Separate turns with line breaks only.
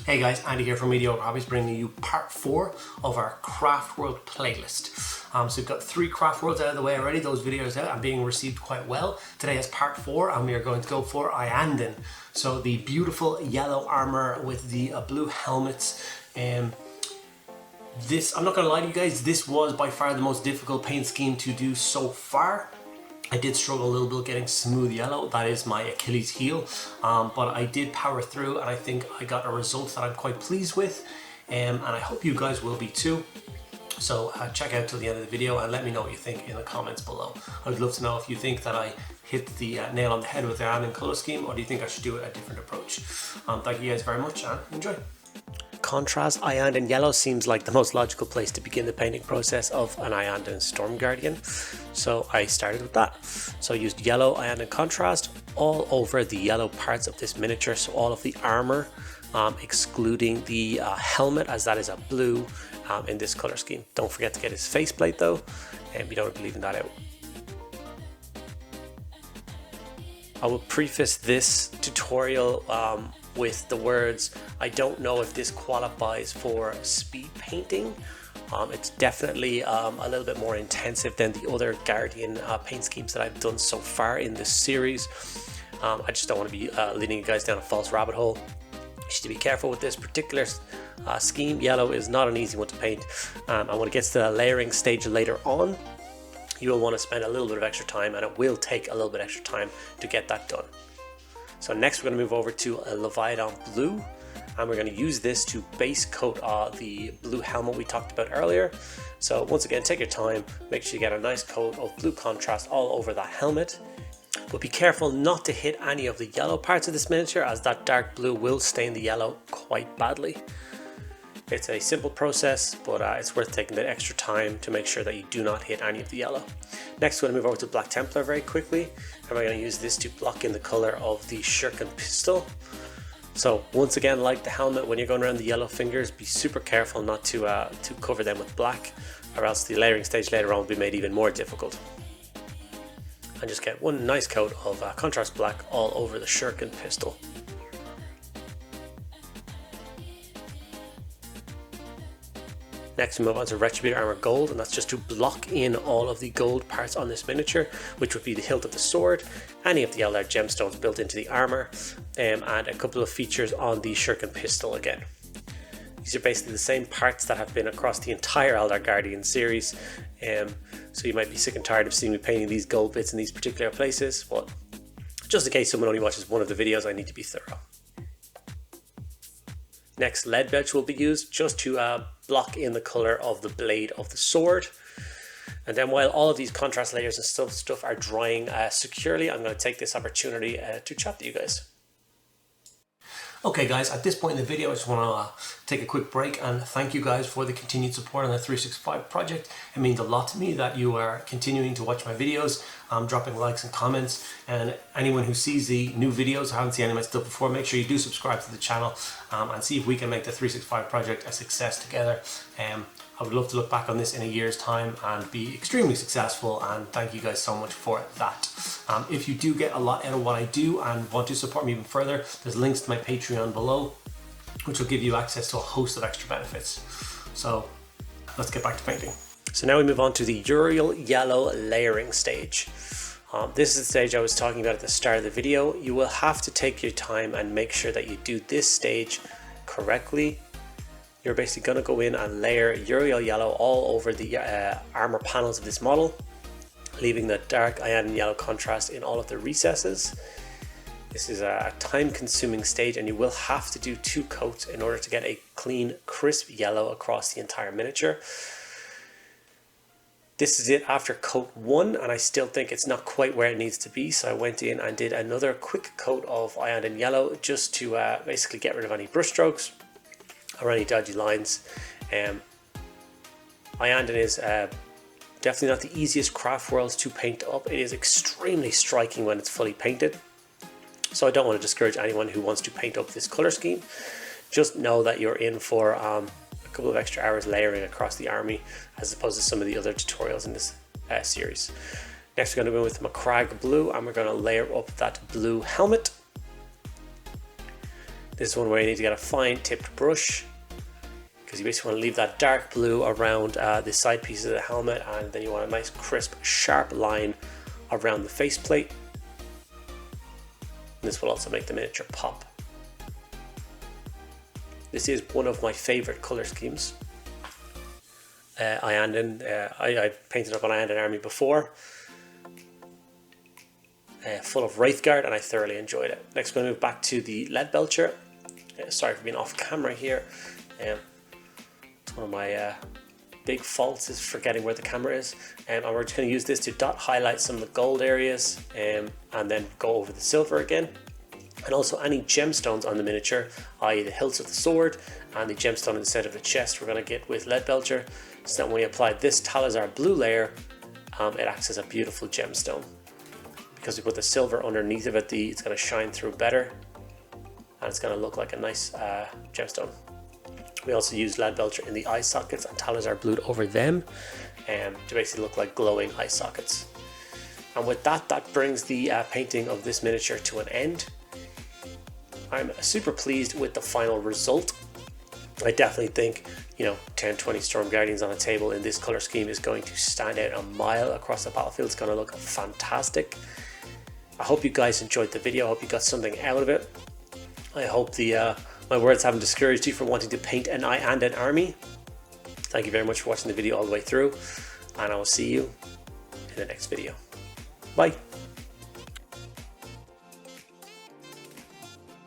Hey guys, Andy here from Mediocre Hobbies, bringing you part 4 of our Craftworld playlist. So we've got 3 Craftworlds out of the way already. Those videos out and being received quite well. Today is part 4 and we are going to go for Iyanden. So the beautiful yellow armor with the blue helmets. This, I'm not going to lie to you guys, this was by far the most difficult paint scheme to do so far. I did struggle a little bit getting smooth yellow. That is my Achilles heel, but I did power through and I think I got a result that I'm quite pleased with, and I hope you guys will be too. So check out till the end of the video and let me know what you think in the comments below. I'd love to know if you think that I hit the nail on the head with the Iyanden colour scheme, or do you think I should do a different approach? Thank you guys very much and enjoy. Contrast Iyanden Yellow seems like the most logical place to begin the painting process of an Iyanden Storm Guardian, so I started with that. So I used yellow Iyanden contrast all over the yellow parts of this miniature, so all of the armor, excluding the helmet, as that is a blue in this color scheme. Don't forget to get his faceplate though, and you don't want to be leaving that out. I will preface this tutorial with the words, I don't know if this qualifies for speed painting. It's definitely a little bit more intensive than the other Guardian paint schemes that I've done so far in this series. I just don't want to be leading you guys down a false rabbit hole. You should be careful with this particular scheme. Yellow is not an easy one to paint, and when it gets to the layering stage later on, you will want to spend a little bit of extra time, and it will take a little bit extra time to get that done. So next we're going to move over to a Leviadon Blue, and we're going to use this to base coat the blue helmet we talked about earlier. So once again, take your time, make sure you get a nice coat of blue contrast all over that helmet, but be careful not to hit any of the yellow parts of this miniature, as that dark blue will stain the yellow quite badly. It's a simple process, but it's worth taking the extra time to make sure that you do not hit any of the yellow. Next, we're going to move over to Black Templar very quickly, and we're going to use this to block in the color of the shuriken pistol. So once again, like the helmet, when you're going around the yellow fingers, be super careful not to cover them with black, or else the layering stage later on will be made even more difficult. And just get one nice coat of contrast black all over the shuriken pistol. Next we move on to Retributor Armour Gold, and that's just to block in all of the gold parts on this miniature, which would be the hilt of the sword, any of the Eldar gemstones built into the armour, and a couple of features on the shuriken pistol again. These are basically the same parts that have been across the entire Eldar Guardian series, so you might be sick and tired of seeing me painting these gold bits in these particular places, but just in case someone only watches one of the videos, I need to be thorough. Next, Leadbelcher will be used just to block in the color of the blade of the sword. And then while all of these contrast layers and stuff are drying securely, I'm going to take this opportunity to chat to you guys. Okay guys, at this point in the video I just want to take a quick break and thank you guys for the continued support on the 365 project. It means a lot to me that you are continuing to watch my videos, dropping likes and comments, and anyone who sees the new videos, I haven't seen any of my stuff before, make sure you do subscribe to the channel and see if we can make the 365 project a success together. I would love to look back on this in a year's time and be extremely successful, and thank you guys so much for that. If you do get a lot out of what I do and want to support me even further, there's links to my Patreon below, which will give you access to a host of extra benefits. So let's get back to painting. So now we move on to the Yriel Yellow layering stage. This is the stage I was talking about at the start of the video. You will have to take your time and make sure that you do this stage correctly. You're basically going to go in and layer Yriel Yellow all over the armor panels of this model, leaving the dark Iyanden yellow contrast in all of the recesses. This is a time-consuming stage, and you will have to do 2 coats in order to get a clean, crisp yellow across the entire miniature. This is it after coat 1, and I still think it's not quite where it needs to be, so I went in and did another quick coat of Iyanden Yellow just to basically get rid of any brush strokes or any dodgy lines. Iyanden is definitely not the easiest Craftworlds to paint up. It is extremely striking when it's fully painted, so I don't want to discourage anyone who wants to paint up this color scheme. Just know that you're in for a couple of extra hours layering across the army as opposed to some of the other tutorials in this series. Next we're going to go with Macragge Blue, and we're going to layer up that blue helmet. This is one where you need to get a fine tipped brush, because you basically want to leave that dark blue around the side pieces of the helmet, and then you want a nice crisp sharp line around the faceplate. This will also make the miniature pop. This is one of my favorite color schemes. Iyanden, I painted up an Iyanden army before, full of Wraithguard, and I thoroughly enjoyed it. Next we're going to move back to the Leadbelcher. Sorry for being off camera here. It's one of my big faults, is forgetting where the camera is. And we're just going to use this to dot highlight some of the gold areas, and then go over the silver again. And also any gemstones on the miniature, i.e. the hilts of the sword and the gemstone in the center of the chest, we're going to get with Leadbelcher, so that when we apply this Talassar Blue layer, it acts as a beautiful gemstone. Because we put the silver underneath of it, it's going to shine through better, and it's going to look like a nice gemstone. We also use Leadbelcher in the eye sockets and Talassar Blue over them, to basically look like glowing eye sockets. And with that, that brings the painting of this miniature to an end. I'm super pleased with the final result. I definitely think, 10-20 Storm Guardians on a table in this color scheme is going to stand out a mile across the battlefield. It's going to look fantastic. I hope you guys enjoyed the video. I hope you got something out of it. I hope my words haven't discouraged you from wanting to paint an Iyanden army. Thank you very much for watching the video all the way through, and I will see you in the next video. Bye.